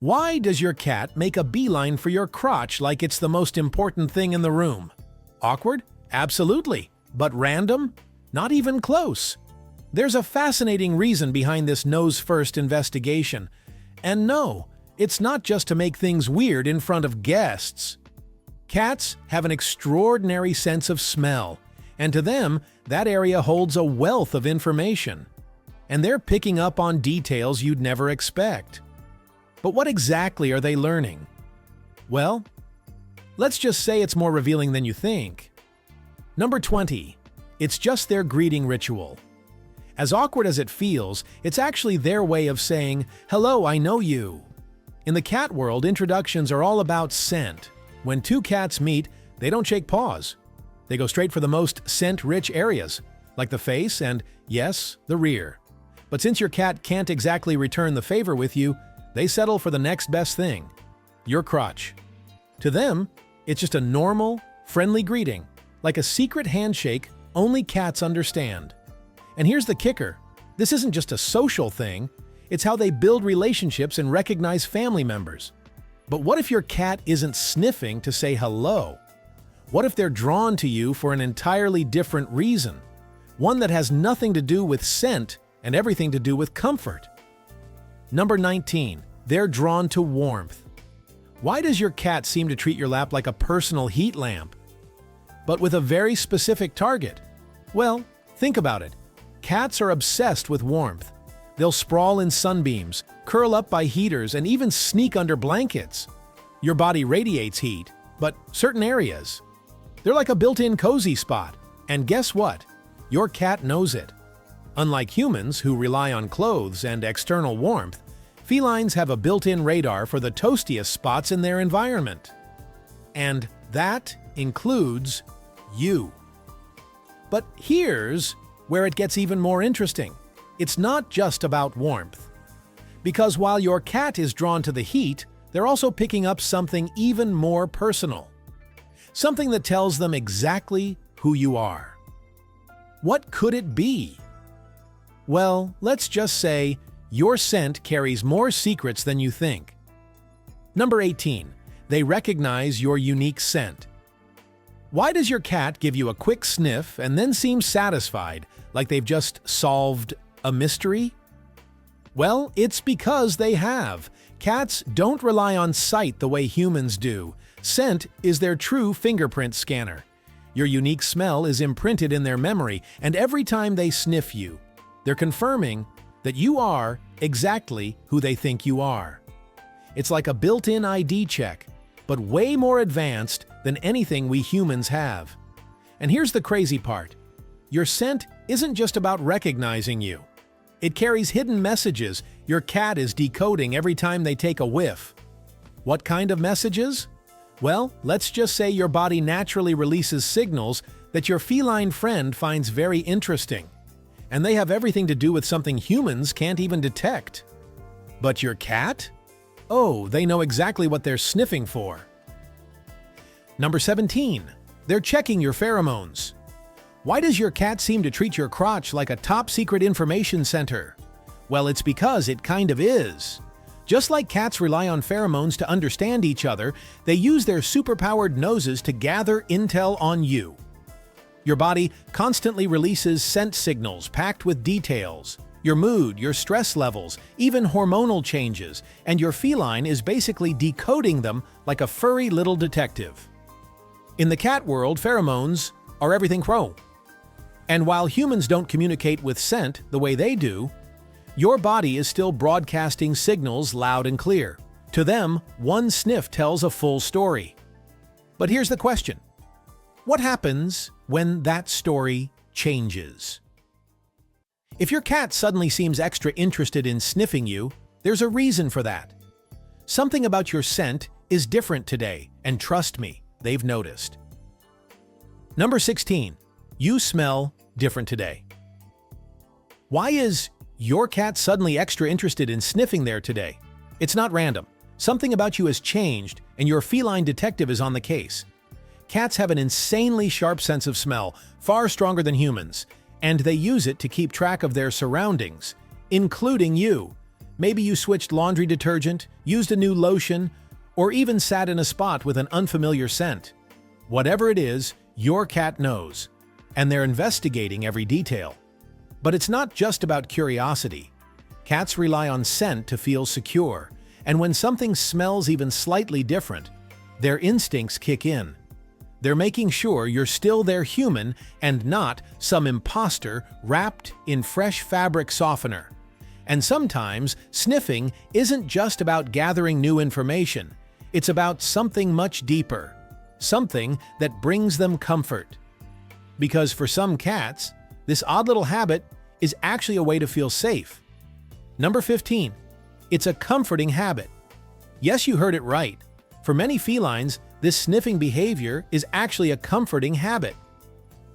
Why does your cat make a beeline for your crotch like it's the most important thing in the room? Awkward? Absolutely. But random? Not even close. There's a fascinating reason behind this nose-first investigation. And no, it's not just to make things weird in front of guests. Cats have an extraordinary sense of smell, and to them, that area holds a wealth of information. And they're picking up on details you'd never expect. But what exactly are they learning? Well, let's just say it's more revealing than you think. Number 20. It's just their greeting ritual. As awkward as it feels, it's actually their way of saying, "Hello, I know you." In the cat world, introductions are all about scent. When two cats meet, they don't shake paws. They go straight for the most scent-rich areas, like the face and, yes, the rear. But since your cat can't exactly return the favor with you, they settle for the next best thing, your crotch. To them, it's just a normal, friendly greeting, like a secret handshake only cats understand. And here's the kicker. This isn't just a social thing, it's how they build relationships and recognize family members. But what if your cat isn't sniffing to say hello? What if they're drawn to you for an entirely different reason? One that has nothing to do with scent and everything to do with comfort. Number 19. They're drawn to warmth. Why does your cat seem to treat your lap like a personal heat lamp? But with a very specific target? Well, think about it. Cats are obsessed with warmth. They'll sprawl in sunbeams, curl up by heaters, and even sneak under blankets. Your body radiates heat, but certain areas. They're like a built-in cozy spot. And guess what? Your cat knows it. Unlike humans, who rely on clothes and external warmth, felines have a built-in radar for the toastiest spots in their environment. And that includes you. But here's where it gets even more interesting. It's not just about warmth. Because while your cat is drawn to the heat, they're also picking up something even more personal. Something that tells them exactly who you are. What could it be? Well, let's just say your scent carries more secrets than you think. Number 18. They recognize your unique scent. Why does your cat give you a quick sniff and then seem satisfied, like they've just solved a mystery? Well, it's because they have. Cats don't rely on sight the way humans do. Scent is their true fingerprint scanner. Your unique smell is imprinted in their memory, and every time they sniff you, they're confirming that you are exactly who they think you are. It's like a built-in ID check, but way more advanced than anything we humans have. And here's the crazy part. Your scent isn't just about recognizing you. It carries hidden messages your cat is decoding every time they take a whiff. What kind of messages? Well, let's just say your body naturally releases signals that your feline friend finds very interesting. And they have everything to do with something humans can't even detect. But your cat? Oh, they know exactly what they're sniffing for. Number 17. They're checking your pheromones. Why does your cat seem to treat your crotch like a top-secret information center? Well, it's because it kind of is. Just like cats rely on pheromones to understand each other, they use their superpowered noses to gather intel on you. Your body constantly releases scent signals packed with details, your mood, your stress levels, even hormonal changes, and your feline is basically decoding them like a furry little detective. In the cat world, pheromones are everything crow. And while humans don't communicate with scent the way they do, your body is still broadcasting signals loud and clear. To them, one sniff tells a full story. But here's the question. What happens when that story changes? If your cat suddenly seems extra interested in sniffing you, there's a reason for that. Something about your scent is different today, and trust me, they've noticed. Number 16. You smell different today. Why is your cat suddenly extra interested in sniffing there today? It's not random. Something about you has changed, and your feline detective is on the case. Cats have an insanely sharp sense of smell, far stronger than humans, and they use it to keep track of their surroundings, including you. Maybe you switched laundry detergent, used a new lotion, or even sat in a spot with an unfamiliar scent. Whatever it is, your cat knows, and they're investigating every detail. But it's not just about curiosity. Cats rely on scent to feel secure, and when something smells even slightly different, their instincts kick in. They're making sure you're still their human and not some imposter wrapped in fresh fabric softener. And sometimes, sniffing isn't just about gathering new information. It's about something much deeper, something that brings them comfort. Because for some cats, this odd little habit is actually a way to feel safe. Number 15. It's a comforting habit. Yes, you heard it right. For many felines, this sniffing behavior is actually a comforting habit.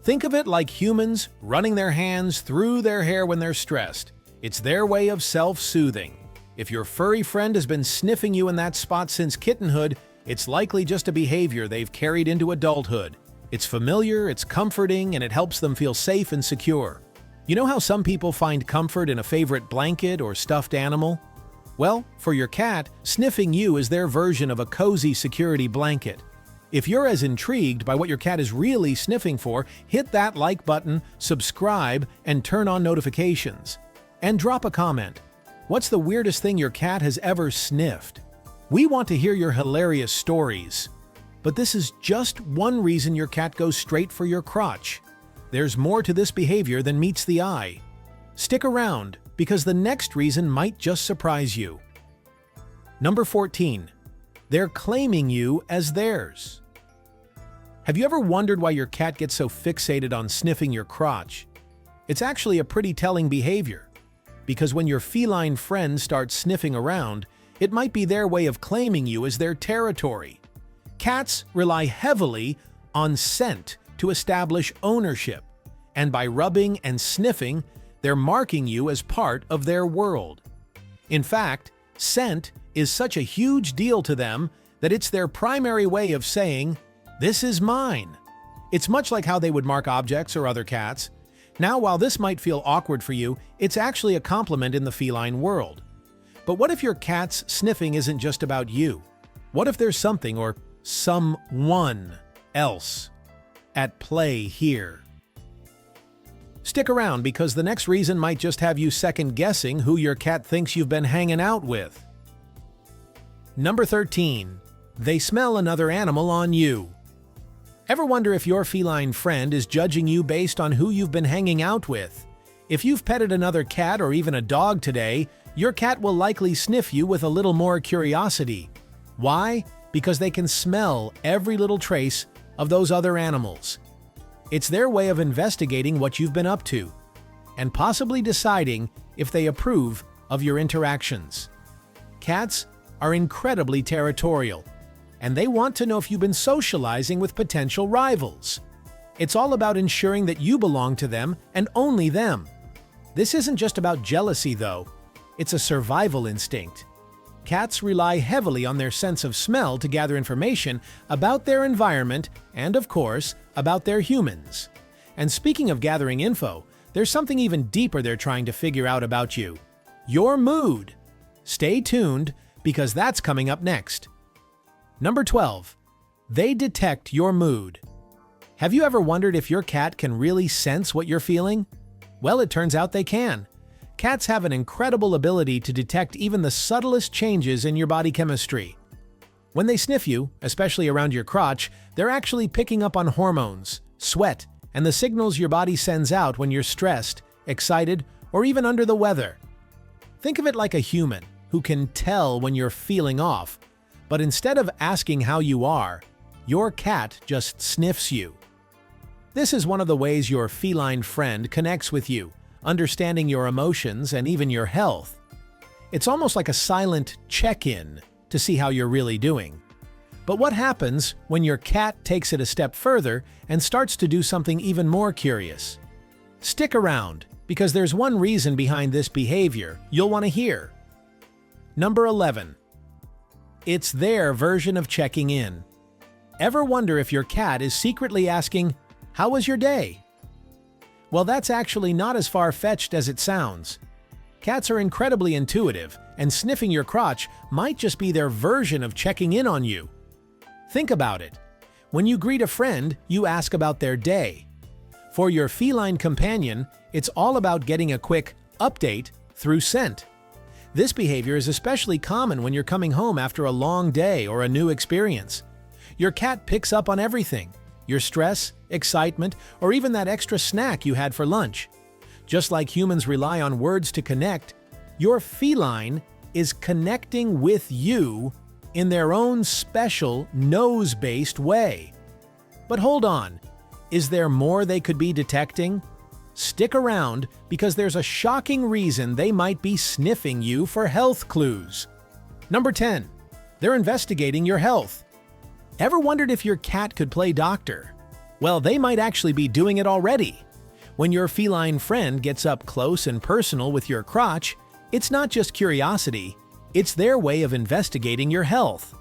Think of it like humans running their hands through their hair when they're stressed. It's their way of self-soothing. If your furry friend has been sniffing you in that spot since kittenhood, it's likely just a behavior they've carried into adulthood. It's familiar, it's comforting, and it helps them feel safe and secure. You know how some people find comfort in a favorite blanket or stuffed animal? Well, for your cat, sniffing you is their version of a cozy security blanket. If you're as intrigued by what your cat is really sniffing for, hit that like button, subscribe, and turn on notifications. And drop a comment. What's the weirdest thing your cat has ever sniffed? We want to hear your hilarious stories. But this is just one reason your cat goes straight for your crotch. There's more to this behavior than meets the eye. Stick around, because the next reason might just surprise you. Number 14. They're claiming you as theirs. Have you ever wondered why your cat gets so fixated on sniffing your crotch? It's actually a pretty telling behavior, because when your feline friends start sniffing around, it might be their way of claiming you as their territory. Cats rely heavily on scent to establish ownership, and by rubbing and sniffing, they're marking you as part of their world. In fact, scent is such a huge deal to them that it's their primary way of saying, "This is mine." It's much like how they would mark objects or other cats. Now, while this might feel awkward for you, it's actually a compliment in the feline world. But what if your cat's sniffing isn't just about you? What if there's something or someone else at play here? Stick around, because the next reason might just have you second-guessing who your cat thinks you've been hanging out with. Number 13. They smell another animal on you. Ever wonder if your feline friend is judging you based on who you've been hanging out with? If you've petted another cat or even a dog today, your cat will likely sniff you with a little more curiosity. Why? Because they can smell every little trace of those other animals. It's their way of investigating what you've been up to, and possibly deciding if they approve of your interactions. Cats are incredibly territorial, and they want to know if you've been socializing with potential rivals. It's all about ensuring that you belong to them and only them. This isn't just about jealousy, though. It's a survival instinct. Cats rely heavily on their sense of smell to gather information about their environment and, of course, about their humans. And speaking of gathering info, there's something even deeper they're trying to figure out about you: your mood. Stay tuned, because that's coming up next. Number 12. They detect your mood. Have you ever wondered if your cat can really sense what you're feeling? Well, it turns out they can. Cats have an incredible ability to detect even the subtlest changes in your body chemistry. When they sniff you, especially around your crotch, they're actually picking up on hormones, sweat, and the signals your body sends out when you're stressed, excited, or even under the weather. Think of it like a human who can tell when you're feeling off, but instead of asking how you are, your cat just sniffs you. This is one of the ways your feline friend connects with you, understanding your emotions and even your health. It's almost like a silent check-in to see how you're really doing. But what happens when your cat takes it a step further and starts to do something even more curious? Stick around, because there's one reason behind this behavior you'll want to hear. Number 11. It's their version of checking in. Ever wonder if your cat is secretly asking, "How was your day?" Well, that's actually not as far-fetched as it sounds. Cats are incredibly intuitive, and sniffing your crotch might just be their version of checking in on you. Think about it. When you greet a friend, you ask about their day. For your feline companion, it's all about getting a quick update through scent. This behavior is especially common when you're coming home after a long day or a new experience. Your cat picks up on everything: your stress, excitement, or even that extra snack you had for lunch. Just like humans rely on words to connect, your feline is connecting with you in their own special nose-based way. But hold on, is there more they could be detecting? Stick around, because there's a shocking reason they might be sniffing you for health clues. Number 10. They're investigating your health. Ever wondered if your cat could play doctor? Well, they might actually be doing it already. When your feline friend gets up close and personal with your crotch, it's not just curiosity, it's their way of investigating your health.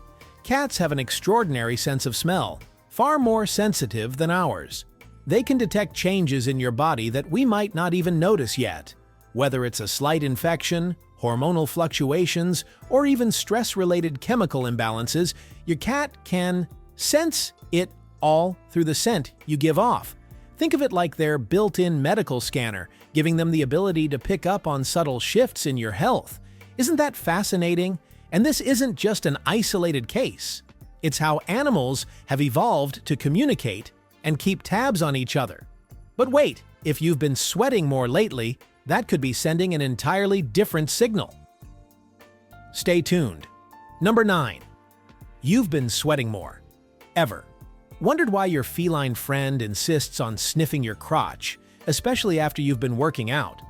Cats have an extraordinary sense of smell, far more sensitive than ours. They can detect changes in your body that we might not even notice yet. Whether it's a slight infection, hormonal fluctuations, or even stress-related chemical imbalances, your cat can sense it all through the scent you give off. Think of it like their built-in medical scanner, giving them the ability to pick up on subtle shifts in your health. Isn't that fascinating? And this isn't just an isolated case. It's how animals have evolved to communicate and keep tabs on each other. But wait, if you've been sweating more lately, that could be sending an entirely different signal. Stay tuned. Number 9. You've been sweating more. Ever. Wondered why your feline friend insists on sniffing your crotch, especially after you've been working out?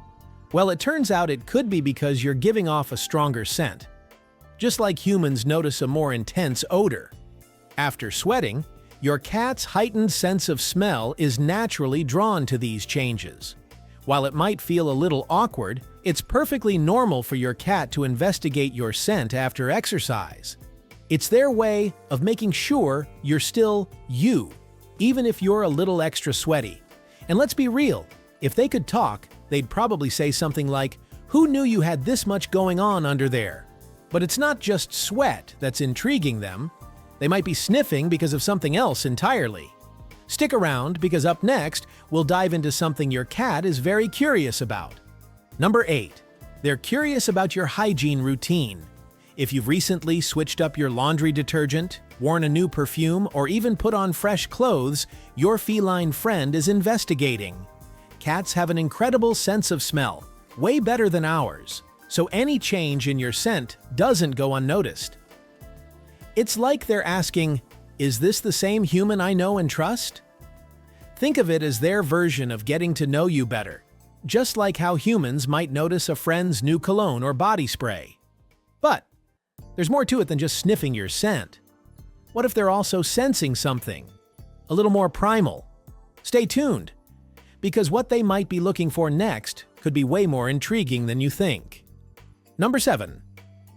Well, it turns out it could be because you're giving off a stronger scent. Just like humans notice a more intense odor. After sweating, your cat's heightened sense of smell is naturally drawn to these changes. While it might feel a little awkward, it's perfectly normal for your cat to investigate your scent after exercise. It's their way of making sure you're still you, even if you're a little extra sweaty. And let's be real, if they could talk, they'd probably say something like, "Who knew you had this much going on under there?" But it's not just sweat that's intriguing them. They might be sniffing because of something else entirely. Stick around, because up next, we'll dive into something your cat is very curious about. Number 8. They're curious about your hygiene routine. If you've recently switched up your laundry detergent, worn a new perfume, or even put on fresh clothes, your feline friend is investigating. Cats have an incredible sense of smell, way better than ours, so any change in your scent doesn't go unnoticed. It's like they're asking, "Is this the same human I know and trust?" Think of it as their version of getting to know you better, just like how humans might notice a friend's new cologne or body spray. But there's more to it than just sniffing your scent. What if they're also sensing something a little more primal? Stay tuned, because what they might be looking for next could be way more intriguing than you think. Number 7.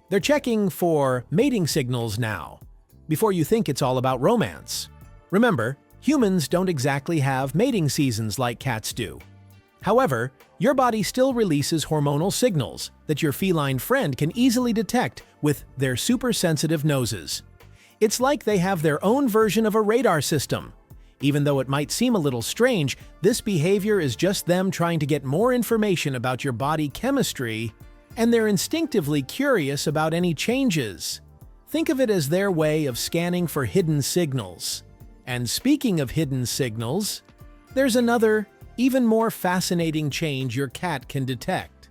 They're checking for mating signals now, before you think it's all about romance. Remember, humans don't exactly have mating seasons like cats do. However, your body still releases hormonal signals that your feline friend can easily detect with their super-sensitive noses. It's like they have their own version of a radar system. Even though it might seem a little strange, this behavior is just them trying to get more information about your body chemistry, and they're instinctively curious about any changes. Think of it as their way of scanning for hidden signals. And speaking of hidden signals, there's another, even more fascinating change your cat can detect.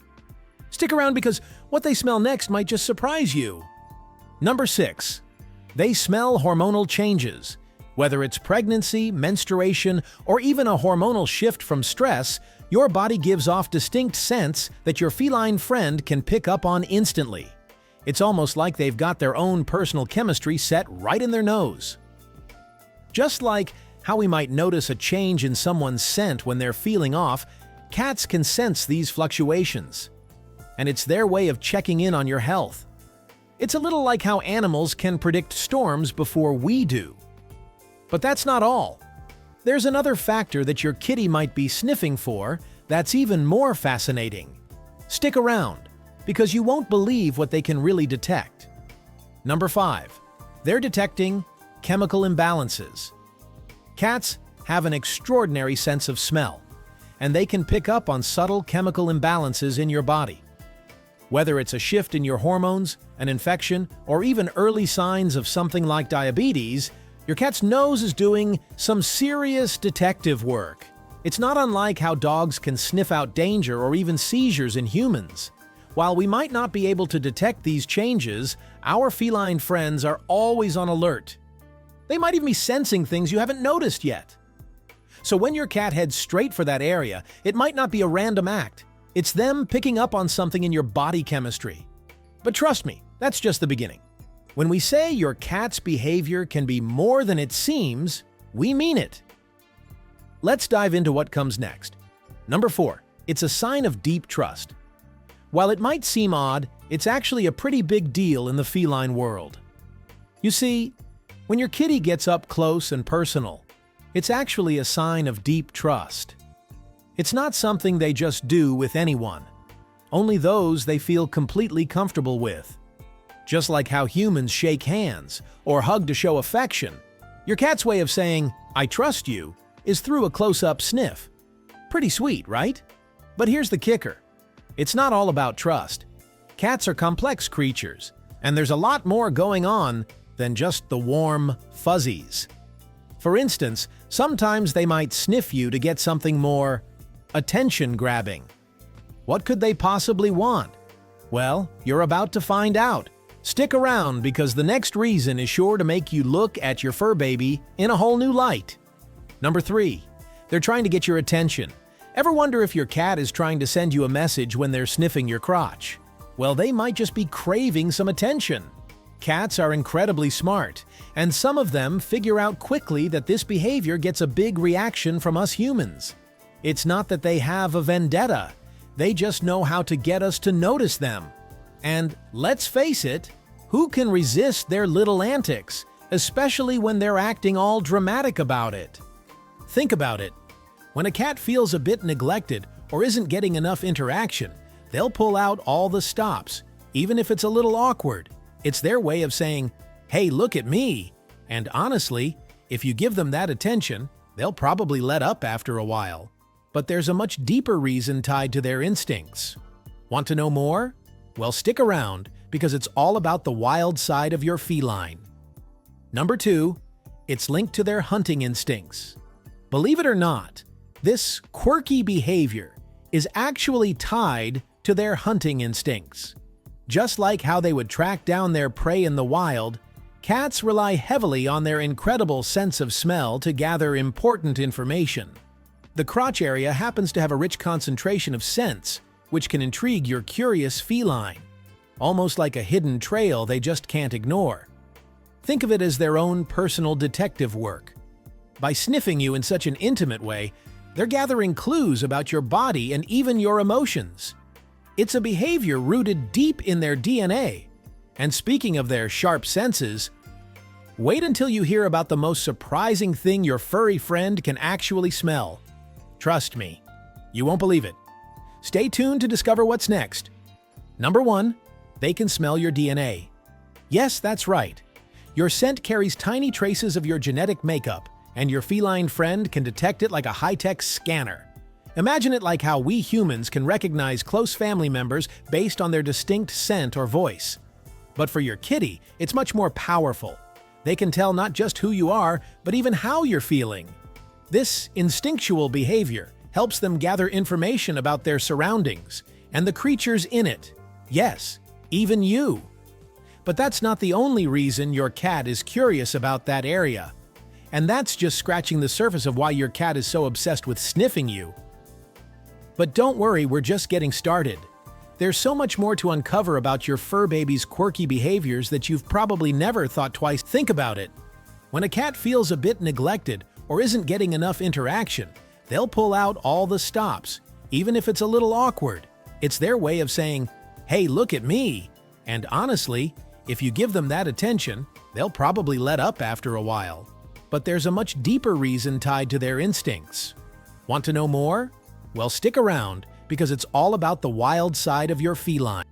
Stick around, because what they smell next might just surprise you. Number 6. They smell hormonal changes. Whether it's pregnancy, menstruation, or even a hormonal shift from stress, your body gives off distinct scents that your feline friend can pick up on instantly. It's almost like they've got their own personal chemistry set right in their nose. Just like how we might notice a change in someone's scent when they're feeling off, cats can sense these fluctuations. And it's their way of checking in on your health. It's a little like how animals can predict storms before we do. But that's not all. There's another factor that your kitty might be sniffing for that's even more fascinating. Stick around, because you won't believe what they can really detect. Number 5. They're detecting chemical imbalances. Cats have an extraordinary sense of smell, and they can pick up on subtle chemical imbalances in your body. Whether it's a shift in your hormones, an infection, or even early signs of something like diabetes, your cat's nose is doing some serious detective work. It's not unlike how dogs can sniff out danger or even seizures in humans. While we might not be able to detect these changes, our feline friends are always on alert. They might even be sensing things you haven't noticed yet. So when your cat heads straight for that area, it might not be a random act. It's them picking up on something in your body chemistry. But trust me, that's just the beginning. When we say your cat's behavior can be more than it seems, we mean it. Let's dive into what comes next. Number 4. It's a sign of deep trust. While it might seem odd, it's actually a pretty big deal in the feline world. You see, when your kitty gets up close and personal, it's actually a sign of deep trust. It's not something they just do with anyone, only those they feel completely comfortable with. Just like how humans shake hands or hug to show affection, your cat's way of saying, "I trust you," is through a close-up sniff. Pretty sweet, right? But here's the kicker. It's not all about trust. Cats are complex creatures, and there's a lot more going on than just the warm fuzzies. For instance, sometimes they might sniff you to get something more attention-grabbing. What could they possibly want? Well, you're about to find out. Stick around because the next reason is sure to make you look at your fur baby in a whole new light. Number 3. They're trying to get your attention. Ever wonder if your cat is trying to send you a message when they're sniffing your crotch? Well, they might just be craving some attention. Cats are incredibly smart, and some of them figure out quickly that this behavior gets a big reaction from us humans. It's not that they have a vendetta, they just know how to get us to notice them. And let's face it, who can resist their little antics, especially when they're acting all dramatic about it? Think about it. When a cat feels a bit neglected or isn't getting enough interaction, they'll pull out all the stops, even if it's a little awkward. It's their way of saying, "Hey, look at me." And honestly, if you give them that attention, they'll probably let up after a while. But there's a much deeper reason tied to their instincts. Want to know more? Well, stick around because it's all about the wild side of your feline. Number 2, it's linked to their hunting instincts. Believe it or not, this quirky behavior is actually tied to their hunting instincts. Just like how they would track down their prey in the wild, cats rely heavily on their incredible sense of smell to gather important information. The crotch area happens to have a rich concentration of scents, which can intrigue your curious feline, almost like a hidden trail they just can't ignore. Think of it as their own personal detective work. By sniffing you in such an intimate way, they're gathering clues about your body and even your emotions. It's a behavior rooted deep in their DNA. And speaking of their sharp senses, wait until you hear about the most surprising thing your furry friend can actually smell. Trust me, you won't believe it. Stay tuned to discover what's next. Number 1, they can smell your DNA. Yes, that's right. Your scent carries tiny traces of your genetic makeup, and your feline friend can detect it like a high-tech scanner. Imagine it like how we humans can recognize close family members based on their distinct scent or voice. But for your kitty, it's much more powerful. They can tell not just who you are, but even how you're feeling. This instinctual behavior helps them gather information about their surroundings and the creatures in it. Yes, even you. But that's not the only reason your cat is curious about that area. And that's just scratching the surface of why your cat is so obsessed with sniffing you. But don't worry, we're just getting started. There's so much more to uncover about your fur baby's quirky behaviors that you've probably never thought twice. Think about it. When a cat feels a bit neglected or isn't getting enough interaction, they'll pull out all the stops, even if it's a little awkward. It's their way of saying, "Hey, look at me." And honestly, if you give them that attention, they'll probably let up after a while. But there's a much deeper reason tied to their instincts. Want to know more? Well, stick around because it's all about the wild side of your feline.